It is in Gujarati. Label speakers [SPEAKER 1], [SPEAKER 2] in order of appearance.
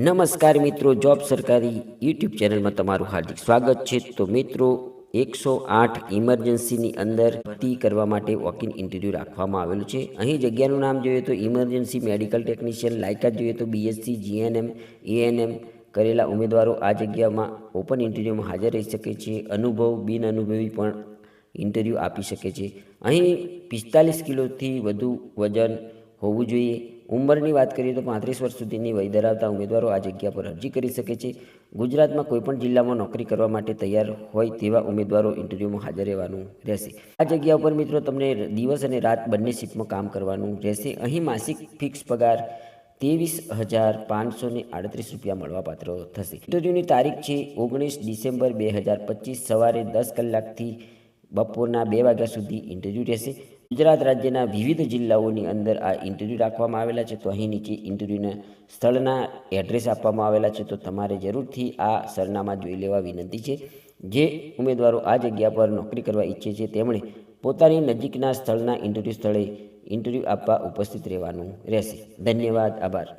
[SPEAKER 1] નમસ્કાર મિત્રો, જોબ સરકારી યુટ્યુબ ચેનલમાં તમારું હાર્દિક સ્વાગત છે। તો મિત્રો 108 ઇમરજન્સીની અંદર ભરતી કરવા માટે વોક ઇન ઇન્ટરવ્યૂ રાખવામાં આવેલું છે। અહીં જગ્યાનું નામ જોઈએ તો ઇમરજન્સી મેડિકલ ટેકનિશિયન, લાયકાત જોઈએ તો બીએસસી, જીએનએમ, એએનએમ કરેલા ઉમેદવારો આ જગ્યામાં ઓપન ઇન્ટરવ્યૂમાં હાજર રહી શકે છે। અનુભવ બિન અનુભવી પણ ઇન્ટરવ્યૂ આપી શકે છે। અહીં 45 કિલોથી વધુ વજન હોવું જોઈએ। ઉંમરની વાત કરીએ તો 35 વર્ષ સુધીની વય ધરાવતા ઉમેદવારો આ જગ્યા પર અરજી કરી શકે છે। ગુજરાતમાં કોઈપણ જિલ્લામાં નોકરી કરવા માટે તૈયાર હોય તેવા ઉમેદવારો ઇન્ટરવ્યૂમાં હાજર રહેવાનું રહેશે। આ જગ્યા ઉપર મિત્રો તમને દિવસ અને રાત બંને શિફ્ટમાં કામ કરવાનું રહેશે। અહીં માસિક ફિક્સ પગાર 23,538 રૂપિયા મળવાપાત્ર થશે। ઇન્ટરવ્યૂની તારીખ છે 19 ડિસેમ્બર 2025 સવારે 10 કલાકથી બપોરના 2 વાગ્યા સુધી ઇન્ટરવ્યૂ રહેશે। ગુજરાત રાજ્યના વિવિધ જિલ્લાઓની અંદર આ ઇન્ટરવ્યૂ રાખવામાં આવેલા છે। તો અહીં નીચે ઇન્ટરવ્યૂના સ્થળના એડ્રેસ આપવામાં આવેલા છે, તો તમારે જરૂરથી આ સરનામા જોઈ લેવા વિનંતી છે। જે ઉમેદવારો આ જગ્યા પર નોકરી કરવા ઈચ્છે છે તેમણે પોતાની નજીકના સ્થળના ઇન્ટરવ્યૂ સ્થળે ઇન્ટરવ્યૂ આપવા ઉપસ્થિત રહેવાનું રહેશે। ધન્યવાદ, આભાર।